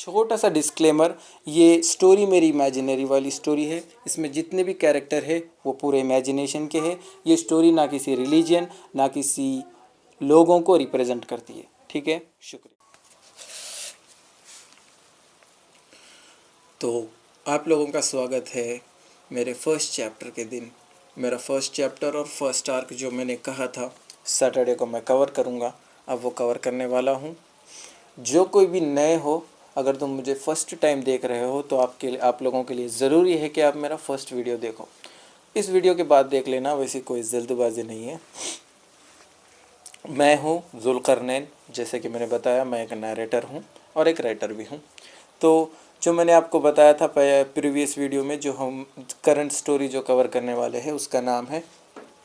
छोटा सा डिस्क्लेमर, ये स्टोरी मेरी इमेजिनरी वाली स्टोरी है। इसमें जितने भी कैरेक्टर है वो पूरे इमेजिनेशन के हैं। ये स्टोरी ना किसी रिलीजन ना किसी लोगों को रिप्रेजेंट करती है। ठीक है, शुक्रिया। तो आप लोगों का स्वागत है मेरे फर्स्ट चैप्टर के दिन। मेरा फर्स्ट चैप्टर और फर्स्ट आर्क जो मैंने कहा था सैटरडे को मैं कवर करूँगा, अब वो कवर करने वाला हूँ। जो कोई भी नए हो, अगर तुम मुझे फ़र्स्ट टाइम देख रहे हो तो आप लोगों के लिए ज़रूरी है कि आप मेरा फर्स्ट वीडियो देखो। इस वीडियो के बाद देख लेना, वैसी कोई जल्दबाजी नहीं है। मैं हूँ ज़ुल्करनैन, जैसे कि मैंने बताया मैं एक नरेटर हूँ और एक राइटर भी हूँ। तो जो मैंने आपको बताया था प्रीवियस वीडियो में, जो हम करंट स्टोरी जो कवर करने वाले हैं उसका नाम है,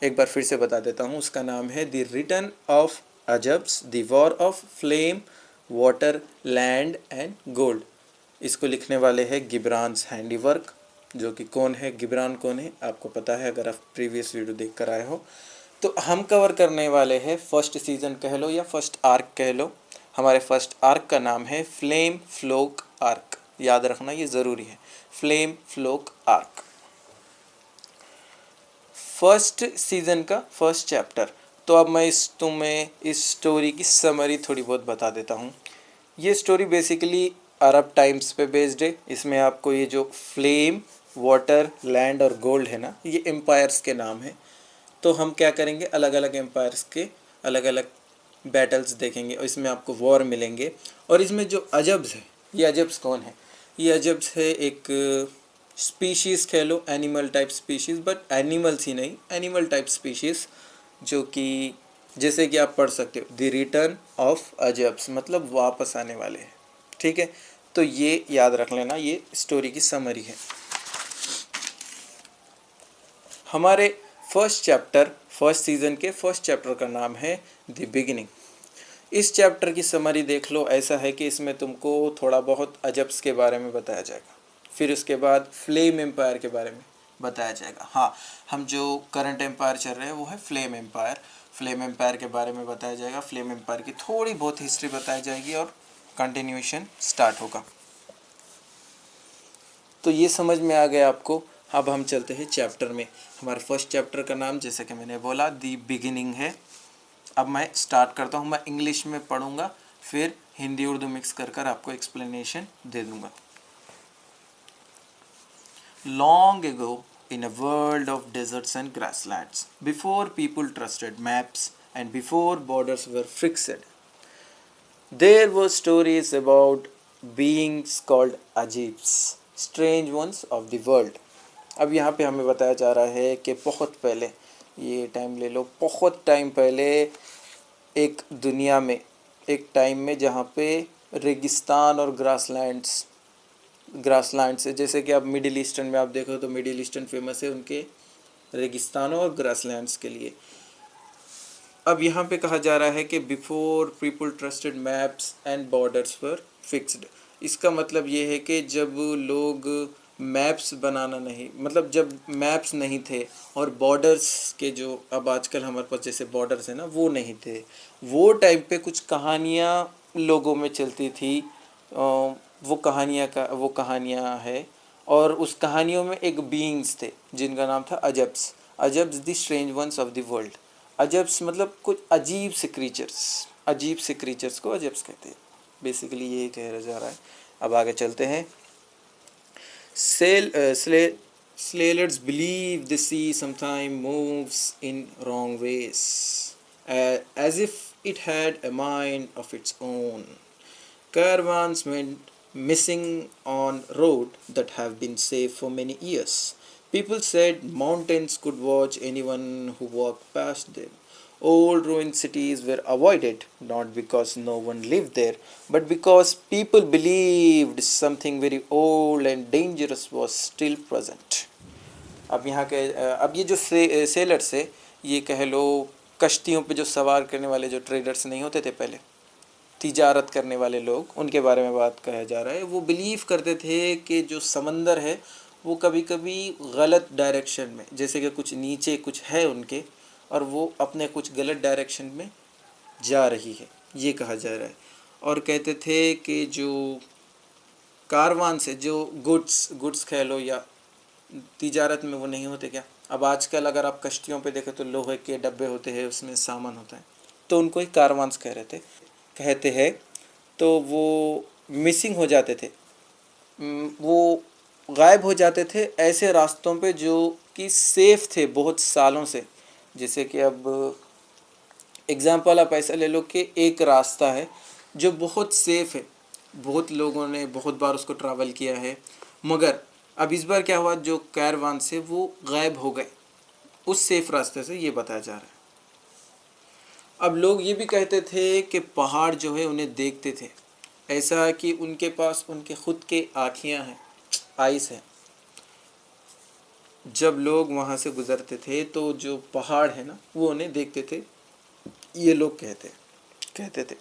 एक बार फिर से बता देता हूँ, उसका नाम है द रिटर्न ऑफ अजब्स, the war of flame, water, land and gold. इसको लिखने वाले हैं गिब्रान्स हैंडीवर्क। जो कि कौन है, गिब्रान कौन है आपको पता है अगर आप प्रीवियस वीडियो देख कर आए हो। तो हम कवर करने वाले हैं फर्स्ट सीज़न कह लो या फर्स्ट आर्क कह लो। हमारे फर्स्ट आर्क का नाम है फ्लेम फ्लोक आर्क। याद रखना ये ज़रूरी है, flame flock arc, first season का फर्स्ट चैप्टर। तो अब मैं तुम्हें इस स्टोरी की समरी थोड़ी बहुत बता देता हूँ। ये स्टोरी बेसिकली अरब टाइम्स पे बेस्ड है। इसमें आपको ये जो फ्लेम, वाटर, लैंड और गोल्ड है ना, ये एम्पायर्स के नाम है। तो हम क्या करेंगे, अलग अलग एम्पायर्स के अलग अलग बैटल्स देखेंगे और इसमें आपको वॉर मिलेंगे। और इसमें जो अजब्स है, ये अजब्स कौन है, ये अजब्स है एक स्पीशीज़ कह लो, animal type species, but animals ही नहीं, एनिमल टाइप स्पीशीज़, जो कि जैसे कि आप पढ़ सकते हो द रिटर्न ऑफ अजब्स, मतलब वापस आने वाले हैं। ठीक है, तो ये याद रख लेना, ये स्टोरी की समरी है। हमारे फर्स्ट चैप्टर, फर्स्ट सीज़न के फर्स्ट चैप्टर का नाम है द बिगिनिंग। इस चैप्टर की समरी देख लो, ऐसा है कि इसमें तुमको थोड़ा बहुत अजब्स के बारे में बताया जाएगा, फिर उसके बाद फ्लेम एम्पायर के बारे में बताया जाएगा। हाँ, हम जो करंट एम्पायर चल रहे हैं वो है फ्लेम एम्पायर। फ्लेम एम्पायर के बारे में बताया जाएगा, फ्लेम एम्पायर की थोड़ी बहुत हिस्ट्री बताई जाएगी और कंटिन्यूएशन स्टार्ट होगा। तो ये समझ में आ गया आपको। अब हम चलते हैं चैप्टर में। हमारे फर्स्ट चैप्टर का नाम जैसे कि मैंने बोला दी बिगिनिंग है। अब मैं स्टार्ट करता हूँ, मैं इंग्लिश में पढ़ूँगा, फिर हिंदी उर्दू मिक्स कर कर आपको एक्सप्लेनेशन दे दूँगा। Long ago, in a world of deserts and grasslands, before people trusted maps and before borders were fixed, there were stories about beings called Ajibs, strange ones of the world. अब यहाँ पे हमें बताया जा रहा है कि बहुत पहले, ये टाइम ले लो, बहुत टाइम पहले एक दुनिया में, एक टाइम में जहाँ पे रेगिस्तान और ग्रासलैंड्स है। जैसे कि आप मिडिल ईस्टर्न में आप देखो तो मिडिल ईस्टर्न फेमस है उनके रेगिस्तानों और ग्रासलैंड्स के लिए। अब यहाँ पे कहा जा रहा है कि before people trusted maps and borders were fixed. इसका मतलब ये है कि जब लोग मैप्स बनाना नहीं, मतलब जब मैप्स नहीं थे और बॉर्डर्स के जो अब आजकल हमारे पास जैसे बॉर्डर्स है ना, वो नहीं थे, वो टाइम पे कुछ कहानियाँ लोगों में चलती थी। वो कहानियाँ है, और उस कहानियों में एक बीइंग्स थे जिनका नाम था अजब्स। अजब्स the strange ones of the world. अजब्स मतलब कुछ अजीब से क्रीचर्स, अजीब से क्रीचर्स को अजब्स कहते हैं। बेसिकली यही कहा जा रहा है। अब आगे चलते हैं। Sailors believe the sea sometimes moves in wrong ways, as if it had a mind of its own. Caravans went missing on roads that have been safe for many years. People said mountains could watch anyone who walked past them. Old ruined cities were avoided, not because no one lived there, but because people believed something very old and dangerous was still present. अब यहाँ के अब ये जो sellers है, ये कह लो कश्तियों पे जो सवार करने वाले जो ट्रेडर्स नहीं होते थे पहले, तिजारत करने वाले लोग, उनके बारे में बात कहा जा रहा है। वो बिलीव करते थे कि जो समंदर है वो कभी कभी गलत डायरेक्शन में, जैसे कि कुछ नीचे कुछ है उनके, और वो अपने कुछ गलत डायरेक्शन में जा रही है, ये कहा जा रहा है। और कहते थे कि जो कारवान से जो गुड्स कह लो या तिजारत में वो नहीं होते क्या। अब आजकल अगर आप कश्तियों पे देखें तो लोहे के डब्बे होते हैं, उसमें सामान होता है, तो उनको ही कारवान्स कहते हैं। तो वो मिसिंग हो जाते थे, वो गायब हो जाते थे ऐसे रास्तों पे जो कि सेफ़ थे बहुत सालों से। जैसे कि अब एग्ज़ाम्पल आप ऐसा ले लो कि एक रास्ता है जो बहुत सेफ़ है, बहुत लोगों ने बहुत बार उसको ट्रैवल किया है, मगर अब इस बार क्या हुआ, जो कैरवान से वो गायब हो गए उस सेफ़ रास्ते से, ये बताया जा रहा है। अब लोग ये भी कहते थे कि पहाड़ जो है उन्हें देखते थे, ऐसा कि उनके पास उनके खुद के आँखियाँ हैं, आइस हैं। जब लोग वहाँ से गुज़रते थे तो जो पहाड़ है ना वो उन्हें देखते थे, ये लोग कहते थे।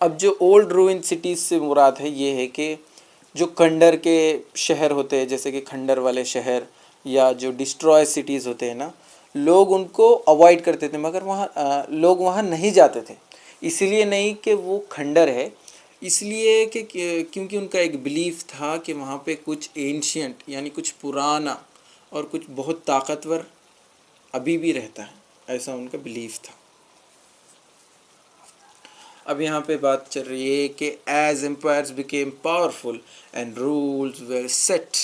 अब जो ओल्ड रूइन सिटीज़ से मुराद है ये है कि जो खंडर के शहर होते हैं, जैसे कि खंडर वाले शहर या जो डिस्ट्रॉय सिटीज़ होते हैं ना, लोग उनको अवॉइड करते थे, मगर वहाँ लोग वहाँ नहीं जाते थे। इसलिए नहीं कि वो खंडर है, इसलिए कि क्योंकि उनका एक बिलीफ था कि वहाँ पे कुछ एंशियंट यानी कुछ पुराना और कुछ बहुत ताकतवर अभी भी रहता है, ऐसा उनका बिलीफ था। अब यहाँ पे बात चल रही है कि as empires became powerful and rules were set,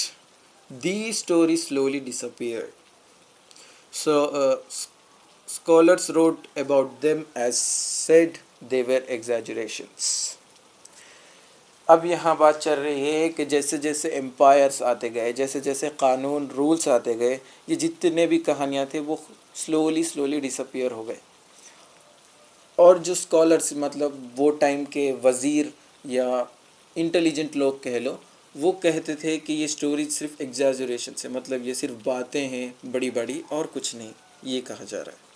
the story slowly disappeared. So scholars wrote about them as said they were exaggerations. अब यहाँ बात चल रही है कि जैसे जैसे एम्पायर्स आते गए, जैसे जैसे कानून रूल्स आते गए, ये जितने भी कहानियाँ थे वो स्लोली डिसअपियर हो गए। और जो स्कॉलर्स मतलब वो टाइम के वज़ीर या इंटेलिजेंट लोग कह लो, वो कहते थे कि ये स्टोरी सिर्फ एग्जैजरेशन से, मतलब ये सिर्फ बातें हैं बड़ी बड़ी और कुछ नहीं, ये कहा जा रहा है।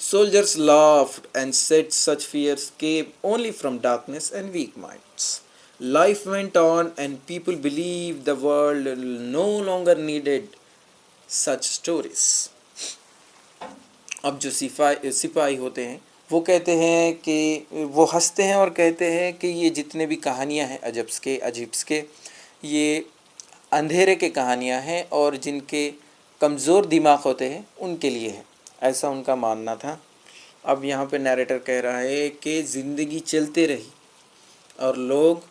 Soldiers laughed and said such fears came only from darkness and weak minds. Life went on and people believed the world no longer needed such stories. अब जो सिपाही होते हैं वो कहते हैं कि वो हंसते हैं और कहते हैं कि ये जितने भी कहानियाँ हैं अजिब्स के, ये अंधेरे के कहानियाँ हैं और जिनके कमज़ोर दिमाग होते हैं उनके लिए है, ऐसा उनका मानना था। अब यहाँ पे नैरेटर कह रहा है कि ज़िंदगी चलते रही और लोग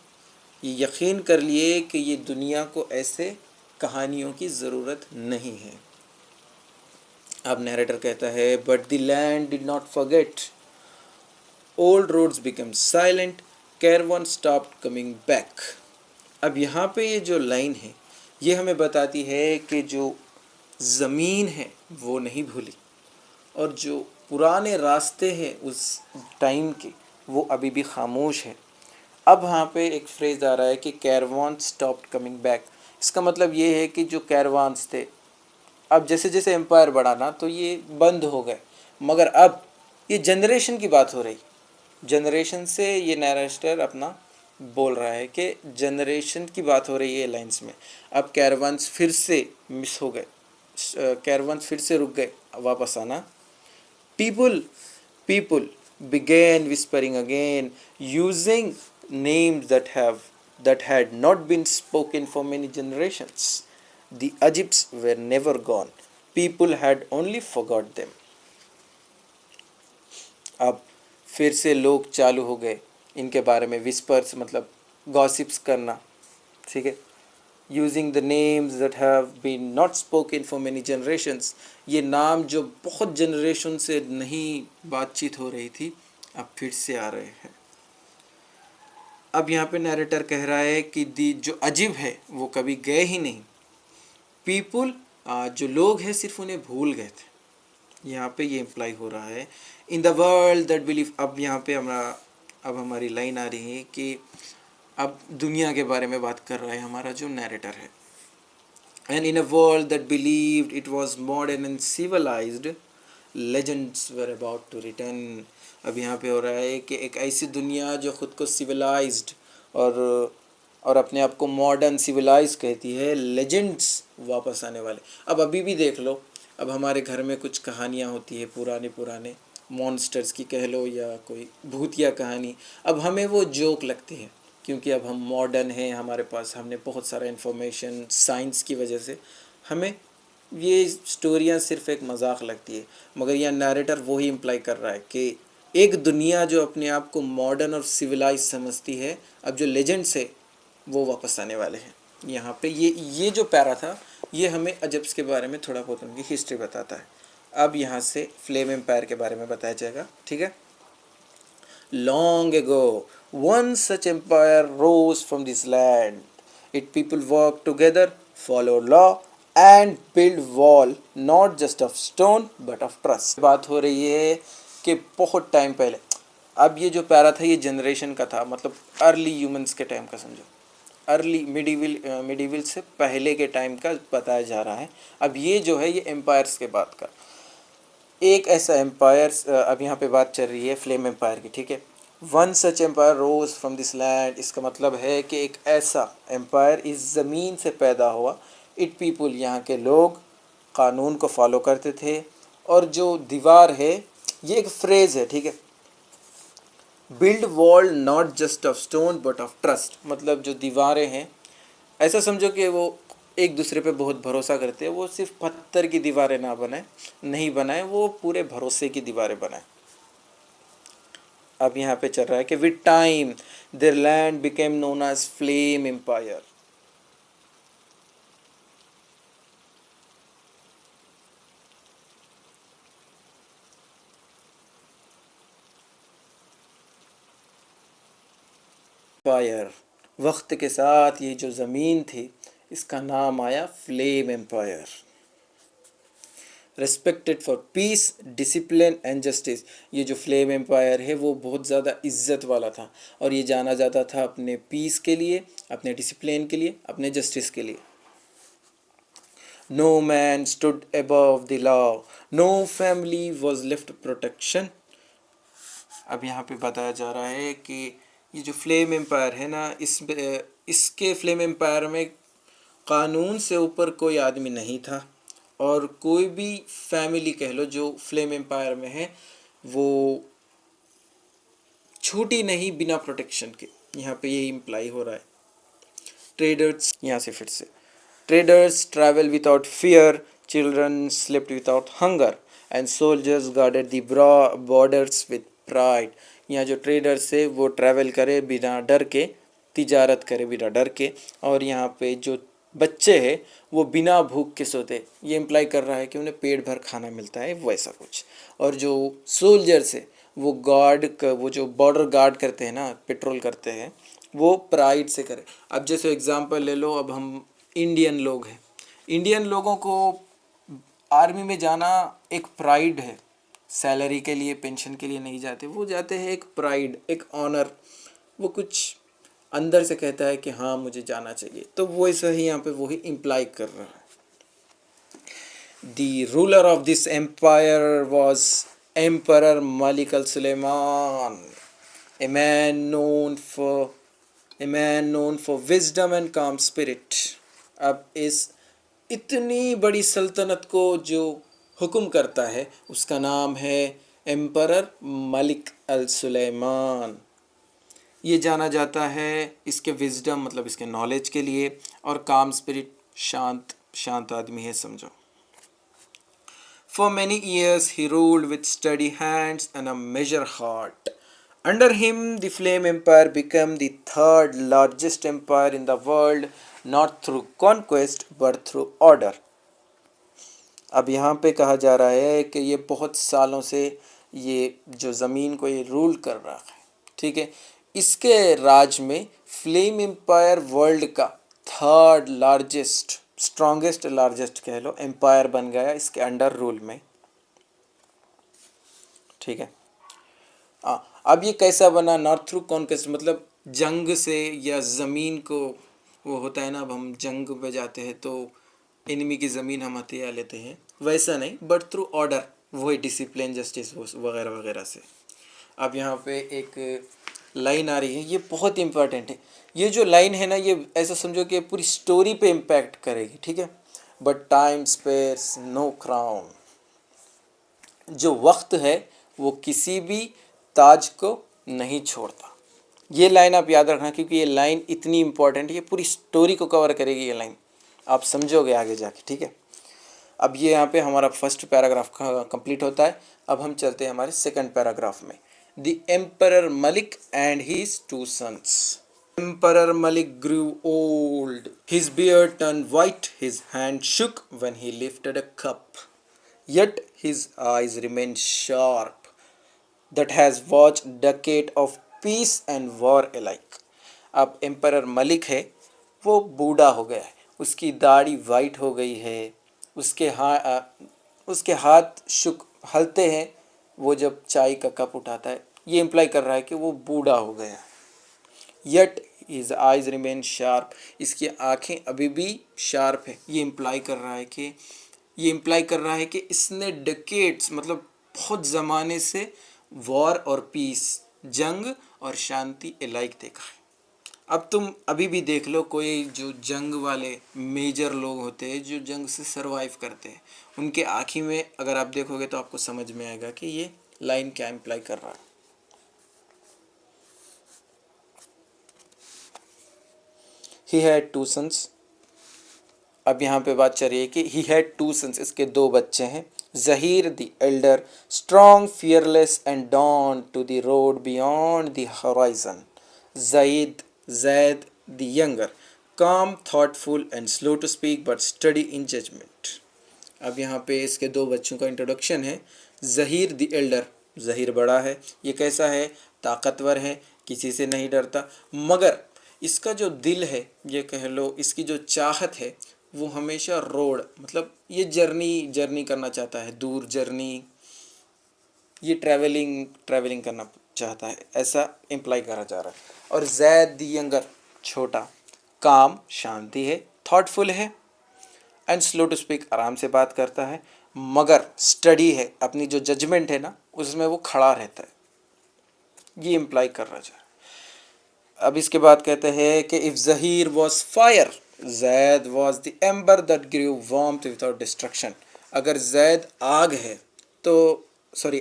ये यकीन कर लिए कि ये दुनिया को ऐसे कहानियों की ज़रूरत नहीं है। अब नैरेटर कहता है, but the land did not forget, old roads become silent, caravan stopped coming back. अब यहाँ पे ये जो लाइन है ये हमें बताती है कि जो ज़मीन है वो नहीं भूली, और जो पुराने रास्ते हैं उस टाइम के वो अभी भी खामोश है। अब यहाँ पे एक फ्रेज़ आ रहा है कि कैरवान स्टॉप्ड कमिंग बैक। इसका मतलब ये है कि जो कैरवान्स थे, अब जैसे जैसे एम्पायर बढ़ा ना तो ये बंद हो गए, मगर अब ये जनरेशन की बात हो रही, जनरेशन से ये नैरेटर अपना बोल रहा है कि जनरेशन की बात हो रही है लाइंस में। अब कैरवान्स फिर से मिस हो गए, कैरवान्स फिर से रुक गए वापस आना। People began whispering again, using names that had not been spoken for many generations. The Ajibs were never gone. People had only forgot them. अब फिर से लोग चालू हो गए इनके बारे में विस्पर्स, मतलब गॉसिप्स करना, ठीक है। Using the names that have been not spoken for many generations, ये नाम जो बहुत जनरेशन से नहीं बातचीत हो रही थी अब फिर से आ रहे हैं। अब यहाँ पे नैरेटर कह रहा है कि दी जो अजीब है वो कभी गए ही नहीं, पीपुल जो लोग हैं सिर्फ उन्हें भूल गए थे, यहाँ पे ये इम्प्लाई हो रहा है। In the world that believe, अब यहाँ पे हमारी लाइन आ रही है कि अब दुनिया के बारे में बात कर रहा है हमारा जो नैरेटर है। And in a world that believed it was modern and civilized, legends were about to return. अब यहाँ पे हो रहा है कि एक ऐसी दुनिया जो ख़ुद को civilized और अपने आप को मॉडर्न सिविलाइज कहती है, लेजेंड्स वापस आने वाले। अब अभी भी देख लो, अब हमारे घर में कुछ कहानियाँ होती है पुराने मॉन्स्टर्स की कह लो या कोई भूतिया कहानी, अब हमें वो जोक लगती है, क्योंकि अब हम मॉडर्न हैं, हमारे पास हमने बहुत सारा इन्फॉर्मेशन, साइंस की वजह से हमें ये स्टोरियाँ सिर्फ एक मजाक लगती है, मगर यह नैरेटर वही इम्प्लाई कर रहा है कि एक दुनिया जो अपने आप को मॉडर्न और सिविलाइज समझती है, अब जो लेजेंड्स है वो वापस आने वाले हैं। यहाँ पे ये जो पैरा था, ये हमें अजब्स के बारे में थोड़ा बहुत उनकी हिस्ट्री बताता है। अब यहाँ से फ्लेम एम्पायर के बारे में बताया जाएगा, ठीक है। Long ago, one such empire rose from this land. Its people worked together, followed law, and built wall not just of stone but of trust. बात हो रही है कि बहुत टाइम पहले, अब ये जो पैरा था ये जनरेशन का था, मतलब अर्ली ह्यूमंस के टाइम का समझो, अर्ली मिडिवल से पहले के टाइम का बताया जा रहा है। अब ये जो है ये एम्पायर्स के बात का एक ऐसा एम्पायर, अब यहाँ पे बात चल रही है फ्लेम एम्पायर की, ठीक है। One such empire rose from this land, इसका मतलब है कि एक ऐसा एम्पायर इस ज़मीन से पैदा हुआ। इट पीपल, यहाँ के लोग कानून को फॉलो करते थे। और जो दीवार है ये एक फ्रेज़ है, ठीक है। Build wall not just of stone but of trust, मतलब जो दीवारें हैं ऐसा समझो कि वो एक दूसरे पे बहुत भरोसा करते हैं। वो सिर्फ पत्थर की दीवारें ना बनाए, नहीं बनाए, वो पूरे भरोसे की दीवारें बनाए। अब यहाँ पे चल रहा है कि with time their land became known as flame empire. Empire, वक्त के साथ ये जो ज़मीन थी इसका नाम आया flame empire. Respected for peace, discipline and justice, ये जो फ्लेम एम्पायर है वो बहुत ज़्यादा इज्जत वाला था और ये जाना जाता था अपने पीस के लिए, अपने डिसिप्लिन के लिए, अपने जस्टिस के लिए। No man stood above the law, no family was left protection. अब यहाँ पे बताया जा रहा है कि ये जो फ्लेम एम्पायर है ना, इसके फ्लेम एम्पायर में कानून से ऊपर कोई आदमी नहीं था और कोई भी फैमिली कह लो जो फ्लेम एम्पायर में है वो छूटी नहीं बिना प्रोटेक्शन के। यहाँ पे ये इम्प्लाई हो रहा है। ट्रेडर्स, यहाँ से फिर से, traders travel without fear, children slept without hunger and soldiers guarded the borders with pride. यहाँ जो ट्रेडर्स है वो ट्रैवल करे बिना डर के, तिजारत करे बिना डर के, और यहाँ पे जो बच्चे हैं वो बिना भूख के सोते। ये इम्प्लाई कर रहा है कि उन्हें पेट भर खाना मिलता है, वैसा कुछ। और जो सोल्जर्स है वो वो जो बॉर्डर गार्ड करते हैं ना, पेट्रोल करते हैं, वो प्राइड से करें। अब जैसे एग्जांपल ले लो, अब हम इंडियन लोग हैं, इंडियन लोगों को आर्मी में जाना एक प्राइड है। सैलरी के लिए, पेंशन के लिए नहीं जाते, वो जाते हैं एक प्राइड, एक ऑनर, वो कुछ अंदर से कहता है कि हाँ मुझे जाना चाहिए। तो वो ऐसा ही यहाँ पे वही इम्प्लाई कर रहा है। The ruler of this empire was Emperor Malik al-Suleiman, a man known for wisdom and calm spirit. अब इस इतनी बड़ी सल्तनत को जो हुक्म करता है उसका नाम है एम्परर मलिक अल सुलेमान। ये जाना जाता है इसके विजडम, मतलब इसके नॉलेज के लिए, और काम स्पिरिट, शांत आदमी है समझो। For many years he ruled with steady hands and a measured heart. Under him the Flame Empire became the third largest empire in the world, not through conquest but through order. अब यहाँ पे कहा जा रहा है कि ये बहुत सालों से ये जो ज़मीन को ये रूल कर रहा है, ठीक है। इसके राज में फ्लेम एम्पायर वर्ल्ड का थर्ड लार्जेस्ट, स्ट्रॉन्गेस्ट, लार्जेस्ट कह लो, एम्पायर बन गया इसके अंडर रूल में, ठीक है। अब ये कैसा बना? नॉट थ्रू कॉन्क्वेस्ट, मतलब जंग से या ज़मीन को, वो होता है ना, अब हम जंग पे जाते हैं तो एनिमी की ज़मीन हम हथिया लेते हैं, वैसा नहीं, बट थ्रू ऑर्डर, वही डिसिप्लिन, जस्टिस वगैरह वगैरह से। अब यहाँ पे एक लाइन आ रही है, ये बहुत इम्पोर्टेंट है। ये जो लाइन है ना, ये ऐसा समझो कि पूरी स्टोरी पे इम्पैक्ट करेगी, ठीक है। But time spares no crown, जो वक्त है वो किसी भी ताज को नहीं छोड़ता। ये लाइन आप याद रखना, क्योंकि ये लाइन इतनी इंपॉर्टेंट है, ये पूरी स्टोरी को कवर करेगी ये लाइन, आप समझोगे आगे जाके, ठीक है। अब ये यहाँ पे हमारा फर्स्ट पैराग्राफ कंप्लीट होता है। अब हम चलते हैं हमारे सेकंड पैराग्राफ में। The emperor Malik and his two sons. Emperor Malik grew old. His beard turned white, his hand shook when he lifted a cup. Yet his eyes remained sharp, that has watched decade of peace and war alike. अब emperor Malik है, वो बूढ़ा हो गया है, उसकी दाढ़ी white हो गई है, उसके हाथ शुक हलते हैं वो जब चाय का कप उठाता है। ये इम्प्लाई कर रहा है कि वो बूढ़ा हो गया है। Yet his eyes remain sharp, इसकी आँखें अभी भी शार्प है। ये इम्प्लाई कर रहा है कि इसने डेकेड्स मतलब बहुत ज़माने से वॉर और पीस, जंग और शांति एलाइक देखा है। अब तुम अभी भी देख लो, कोई जो जंग वाले मेजर लोग होते हैं जो जंग से सरवाइव करते हैं, उनके आँखी में अगर आप देखोगे तो आपको समझ में आएगा कि ये लाइन क्या इम्प्लाई कर रहा है। He had two sons. अब यहाँ पे बात चल रही है कि he had two sons, इसके दो बच्चे हैं। Zahir the elder, strong, fearless and dawn to the road beyond the horizon. Zaid the younger, calm, thoughtful and slow to speak but steady in judgment. अब यहाँ पे इसके दो बच्चों का इंट्रोडक्शन है। ज़हीर द एल्डर, ज़हीर बड़ा है, ये कैसा है, ताकतवर है, किसी से नहीं डरता, मगर इसका जो दिल है, ये कह लो इसकी जो चाहत है, वो हमेशा रोड मतलब ये जर्नी करना चाहता है, दूर जर्नी, ये ट्रैवलिंग करना चाहता है, ऐसा इम्प्लाई करा जा रहा है। और जैद द यंगर, छोटा, काम, शांति है, थॉटफुल है एंड स्लो टू स्पीक, आराम से बात करता है, मगर स्टडी है, अपनी जो जजमेंट है ना उसमें वो खड़ा रहता है। ये इम्प्लाई कर रहा है। अब इसके बाद कहते हैं कि if Zaheer was fire, Zaid was the ember that grew warmth without destruction. अगर जैद आग है तो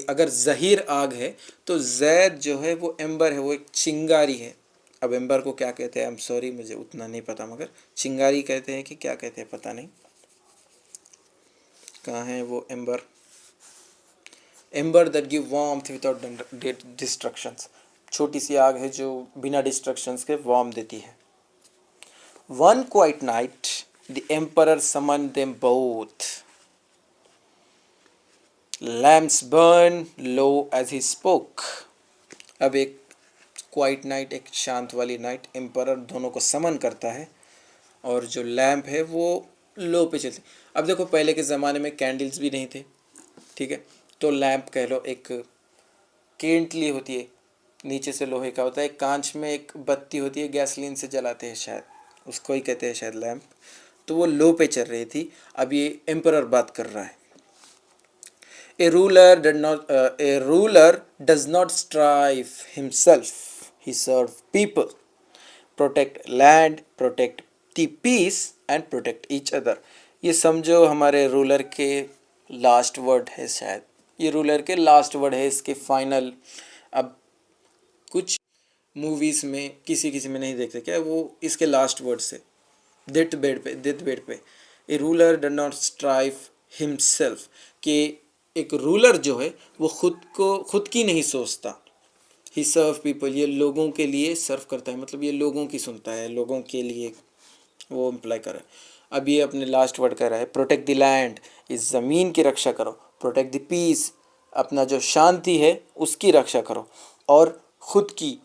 अगर ज़हीर आग है तो जैद जो है वो एम्बर है, वो एक चिंगारी है। अब एम्बर को क्या कहते हैं, आई एम सॉरी मुझे उतना नहीं पता, मगर चिंगारी कहते हैं कि क्या कहते हैं पता नहीं, कहाँ है वो amber that give warmth without destructions. छोटी सी आग है जो बिना डिस्ट्रक्शंस के वार्म देती है। One quiet night the emperor summon them both, lamps burn low as he spoke. अब एक क्वाइट नाइट, एक शांत वाली नाइट, एम्परर दोनों को समन करता है और जो लैम्प है वो लो पे चलते। अब देखो पहले के ज़माने में कैंडल्स भी नहीं थे, ठीक है, तो लैम्प कह लो एक केंटली होती है, नीचे से लोहे का होता है, कांच में एक बत्ती होती है, गैसलीन से जलाते हैं शायद, उसको ही कहते हैं शायद लैम्प। तो वो लो पे चल रही थी। अब ये एम्परर बात कर रहा है। A ruler does not strive himself, he serve people, protect land, protect the peace and protect each other. ये समझो हमारे रूलर के लास्ट वर्ड है शायद, ये रूलर के लास्ट वर्ड है, इसके फाइनल। अब कुछ मूवीज़ में किसी में नहीं देखते क्या, वो इसके लास्ट वर्ड से डेथ बेड पे ए ruler does not strive himself, कि एक रूलर जो है वो खुद की नहीं सोचता। ही सर्व पीपल, ये लोगों के लिए सर्व करता है, मतलब ये लोगों की सुनता है, लोगों के लिए वो इम्प्लाई कर रहा है। अब ये अपने लास्ट वर्ड कर रहा है, प्रोटेक्ट द लैंड, इस ज़मीन की रक्षा करो, प्रोटेक्ट द पीस, अपना जो शांति है उसकी रक्षा करो, और खुद की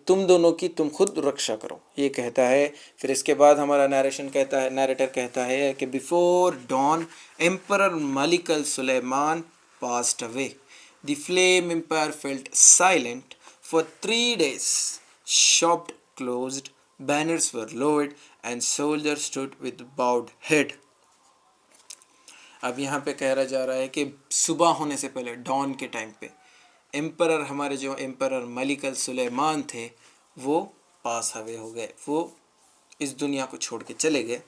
तुम दोनों की तुम खुद रक्षा करो, ये कहता है। फिर इसके बाद हमारा नैरेटर कहता है कि before dawn emperor Malik al Suleiman passed away, the flame empire fell silent for 3 days, shops closed, banners were lowered and soldiers stood with bowed head. अब यहाँ पे कह रहा जा रहा है कि सुबह होने से पहले, डॉन के टाइम पे, एम्परर हमारे जो एम्परर मलिक अल सुलेमान थे वो पास अवे हो गए, वो इस दुनिया को छोड़ के चले गए।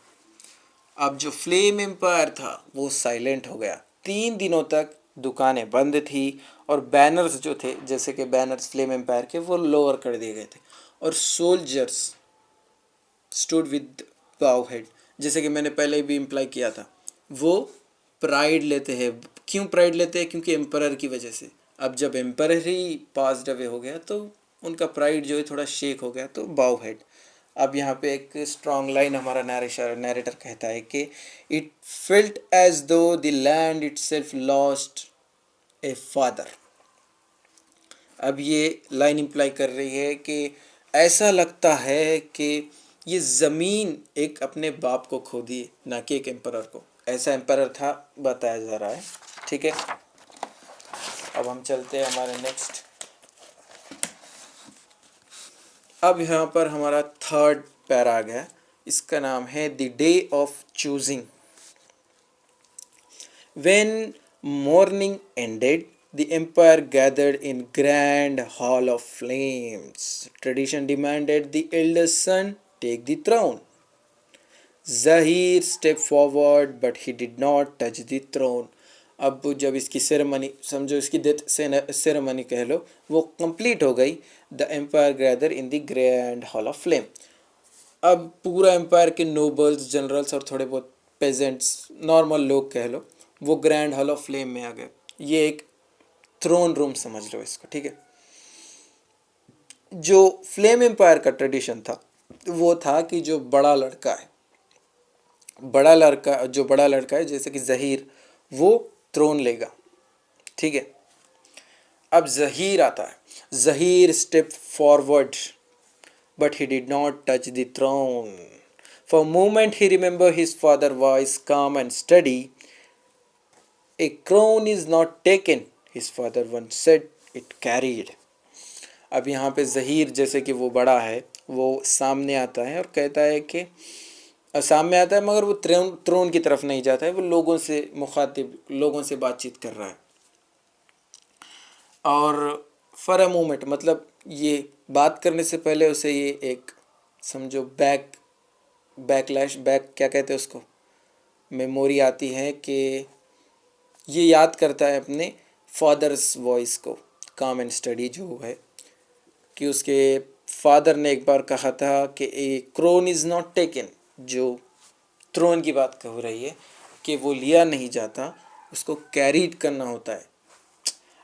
अब जो फ्लेम एम्पायर था वो साइलेंट हो गया। 3 दिनों तक दुकानें बंद थी और बैनर्स जो थे, जैसे कि बैनर्स फ्लेम एम्पायर के, वो लोअर कर दिए गए थे। और सोल्जर्स स्टूड विद बाउ हेड, जैसे कि मैंने पहले भी इम्प्लाई किया था, वो प्राइड लेते हैं। क्यों प्राइड लेते हैं? क्योंकि एम्परर की वजह से। अब जब एम्परर ही पास्ड अवे हो गया तो उनका प्राइड जो है थोड़ा शेक हो गया, तो बाउ हेड। अब यहाँ पे एक स्ट्रॉन्ग लाइन हमारा नरेटर कहता है कि इट फेल्ट एज दो the land it self lost a father. अब ये लाइन इम्प्लाई कर रही है कि ऐसा लगता है कि ये ज़मीन एक अपने बाप को खो दी, ना कि एक एम्परर को। ऐसा एम्परर था बताया जा रहा है। ठीक है, अब हम चलते हैं हमारे नेक्स्ट। अब यहाँ पर हमारा थर्ड पैरा आ गया, इसका नाम है the day of choosing. When morning ended, the empire gathered in grand hall of flames. Tradition demanded the eldest son take the throne. Zahir stepped forward, but he did not touch the throne. अब जब इसकी ceremony समझो, इसकी death ceremony कह लो, वो complete हो गई। The empire gather in the grand hall of flame. अब पूरा एम्पायर के नोबल्स, जनरल्स और थोड़े बहुत पेजेंट्स, नॉर्मल लोग कह लो, वो ग्रैंड हॉल ऑफ फ्लेम में आ गए। ये एक थ्रोन रूम समझ लो इसको। ठीक है, जो फ्लेम एम्पायर का ट्रेडिशन था वो था कि जो बड़ा लड़का है, जैसे कि जहीर, वो थ्रोन लेगा। ठीक है, अब जहीर आता है। Zaheer step forward, but he did not touch the throne. For a moment he remembered his father's voice, calm and steady. A crown is not taken, his father once said, it carried. अब यहाँ पे ज़हीर, जैसे कि वो बड़ा है, वो सामने आता है और कहता है कि सामने आता है, मगर वो थ्रोन की तरफ नहीं जाता है, वो लोगों से लोगों से बातचीत कर रहा है। और फॉर अ मोमेंट, मतलब ये बात करने से पहले उसे ये एक समझो बैक क्या कहते हैं उसको, मेमोरी आती है कि ये याद करता है अपने फादर्स वॉइस को, काम एंड स्टडी जो है, कि उसके फादर ने एक बार कहा था कि ए क्रोन इज़ नॉट टेकन, जो थ्रोन की बात कह रही है कि वो लिया नहीं जाता, उसको कैरीड करना होता है।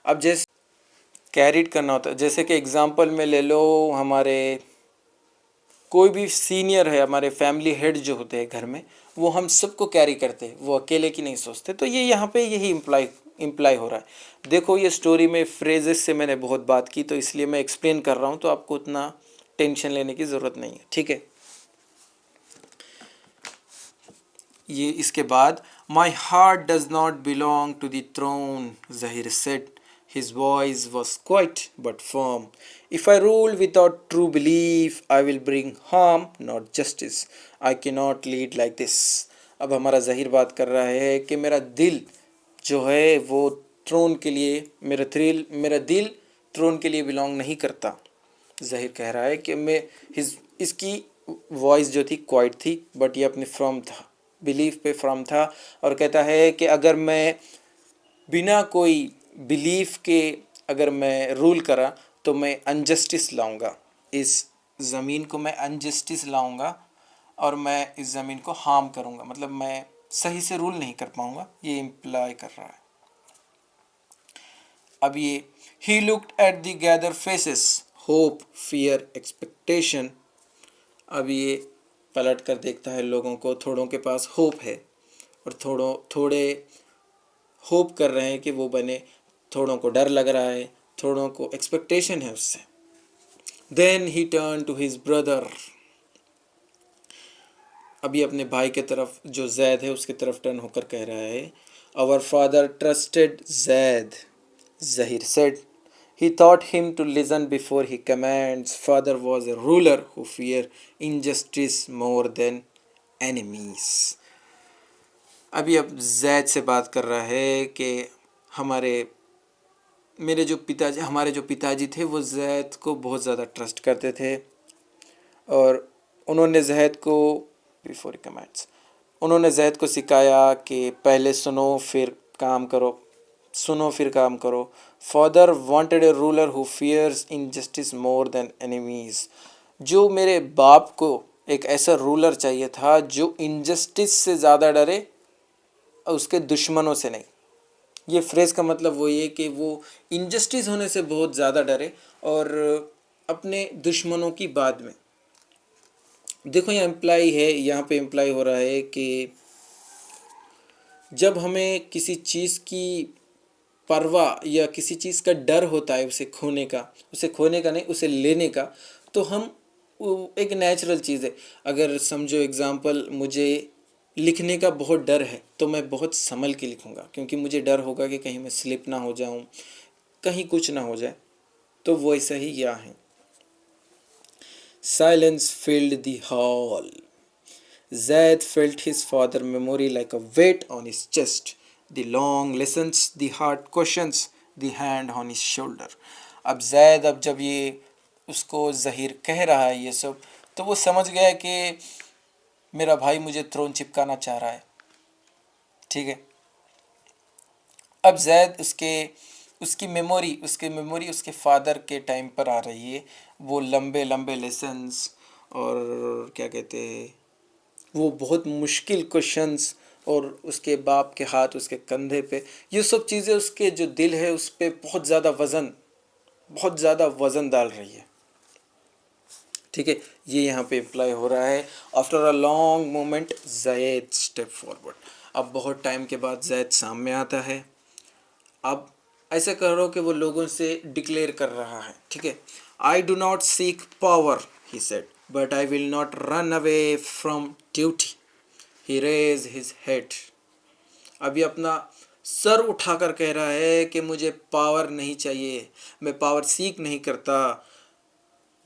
अब जैसे कैरीड करना होता है, जैसे कि एग्ज़ाम्पल में ले लो, हमारे कोई भी सीनियर है, हमारे फैमिली हेड जो होते हैं घर में, वो हम सबको कैरी करते हैं, वो अकेले की नहीं सोचते। तो ये यहाँ पे यही इम्प्लाई हो रहा है। देखो, ये स्टोरी में फ्रेजेस से मैंने बहुत बात की, तो इसलिए मैं एक्सप्लेन कर रहा हूँ, तो आपको उतना टेंशन लेने की ज़रूरत नहीं है। ठीक है, ये इसके बाद, my heart does not belong to the throne, Zaheer said. His voice was quiet but firm. If I rule without true belief, I will bring harm, not justice. I cannot lead like this. अब हमारा ज़हीर बात कर रहा है कि मेरा दिल जो है वो थ्रोन के लिए, मेरा दिल थ्रोन के लिए बिलोंग नहीं करता। ज़हीर कह रहा है कि इसकी वॉइस जो थी क्वाइट थी, बट ये अपने फर्म था, बिलीफ पे फर्म था। और कहता है कि अगर मैं बिना कोई बिलीफ के अगर मैं रूल करा तो मैं अनजस्टिस लाऊंगा, इस ज़मीन को मैं अनजस्टिस लाऊंगा और मैं इस ज़मीन को हार्म करूंगा, मतलब मैं सही से रूल नहीं कर पाऊंगा, ये इम्प्लाई कर रहा है। अब ये he looked at the gather faces, hope, fear, expectation. अब ये पलट कर देखता है लोगों को, थोड़ों के पास होप है और थोड़े होप कर रहे हैं कि वो बने, थोड़ों को डर लग रहा है, थोड़ों को एक्सपेक्टेशन है उससे। Then he turn to his brother. अभी अपने भाई के तरफ, जो जैद है उसके तरफ टर्न होकर कह रहा है, our father trusted Zaid, Zaheer said. He taught him to listen before he commands. Father was a ruler who feared injustice more than enemies. अभी अब जैद से बात कर रहा है कि हमारे जो पिताजी थे वो जैद को बहुत ज़्यादा ट्रस्ट करते थे, और उन्होंने जैद को बिफोर कमेंट्स उन्होंने जैद को सिखाया कि पहले सुनो फिर काम करो। सुनो फिर काम करो। Father wanted a ruler who fears injustice more than enemies. जो मेरे बाप को एक ऐसा रूलर चाहिए था जो इनजस्टिस से ज़्यादा डरे और उसके दुश्मनों से नहीं। ये फ्रेज़ का मतलब वही है कि वो इनजस्टिस होने से बहुत ज़्यादा डरे और अपने दुश्मनों की बात में। देखो यहाँ इम्प्लाई है, यहाँ पे इम्प्लाई हो रहा है कि जब हमें किसी चीज़ की परवाह या किसी चीज़ का डर होता है उसे खोने का नहीं, उसे लेने का, तो हम एक नेचुरल चीज़ है। अगर समझो एग्ज़ाम्पल, मुझे लिखने का बहुत डर है तो मैं बहुत संभल के लिखूँगा, क्योंकि मुझे डर होगा कि कहीं मैं स्लिप ना हो जाऊँ, कहीं कुछ ना हो जाए। तो वो ऐसा ही यहाँ है। Silence filled the hall. Zaid felt his father's memory like a weight on his chest. The long lessons, the hard questions, the hand on his shoulder. अब जैद, अब जब ये उसको ज़हीर कह रहा है ये सब, तो वो समझ गया कि मेरा भाई मुझे थ्रोन चिपकाना चाह रहा है। ठीक है। अब जैद उसकी मेमोरी उसके फादर के टाइम पर आ रही है। वो लंबे लंबे लेसन्स और क्या कहते हैं, वो बहुत मुश्किल क्वेश्चंस, और उसके बाप के हाथ उसके कंधे पे, ये सब चीज़ें उसके जो दिल है उस पर बहुत ज़्यादा वज़न डाल रही है। ठीक है, ये यहाँ पे अप्लाई हो रहा है। After a long moment zaid step forward. अब बहुत टाइम के बाद ज़ैद सामने आता है। अब ऐसा कर रहा हो कि वो लोगों से डिक्लेयर कर रहा है। ठीक है, I do not seek power, he said, but I will not run away from duty. He raise his head. अभी अपना सर उठाकर कह रहा है कि मुझे पावर नहीं चाहिए, मैं पावर सीख नहीं करता,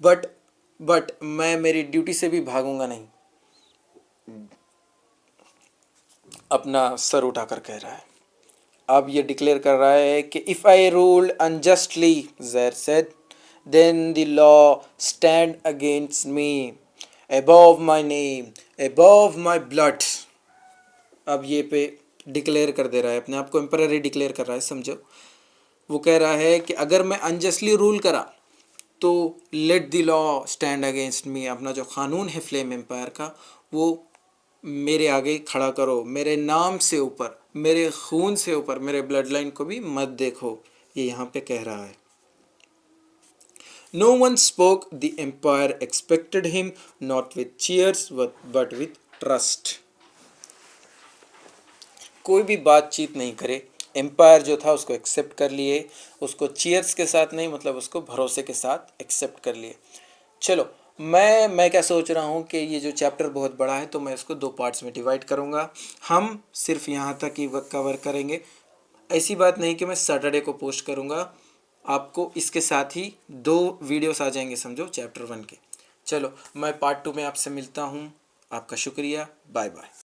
बट मैं मेरी ड्यूटी से भी भागूंगा नहीं। अपना सर उठाकर कह रहा है। अब ये डिक्लेयर कर रहा है कि if I ruled unjustly, Zaid said, then the law stand against me, above my name, above my blood। अब ये पे डिक्लेयर कर दे रहा है, अपने आप को एम्पररी डिक्लेयर कर रहा है, समझो। वो कह रहा है कि अगर मैं अनजस्टली रूल करा तो let the law stand against मी। अपना जो कानून है फ्लेम एम्पायर का, वो मेरे आगे खड़ा करो, मेरे नाम से ऊपर, मेरे खून से ऊपर, मेरे ब्लड लाइन को भी मत देखो, ये यहाँ पे कह रहा है। No one spoke, the empire expected him not with cheers but with trust. कोई भी बातचीत नहीं करे, एम्पायर जो था उसको एक्सेप्ट कर लिए, उसको चीयर्स के साथ नहीं, मतलब उसको भरोसे के साथ एक्सेप्ट कर लिए। चलो, मैं क्या सोच रहा हूँ कि ये जो चैप्टर बहुत बड़ा है तो मैं इसको 2 पार्ट्स में डिवाइड करूँगा। हम सिर्फ यहाँ तक ही कवर करेंगे। ऐसी बात नहीं कि मैं सैटरडे को पोस्ट करूँगा, आपको इसके साथ ही 2 वीडियोस आ जाएंगे, समझो, चैप्टर 1 के। चलो, मैं पार्ट 2 में आपसे मिलता हूँ। आपका शुक्रिया, बाय बाय।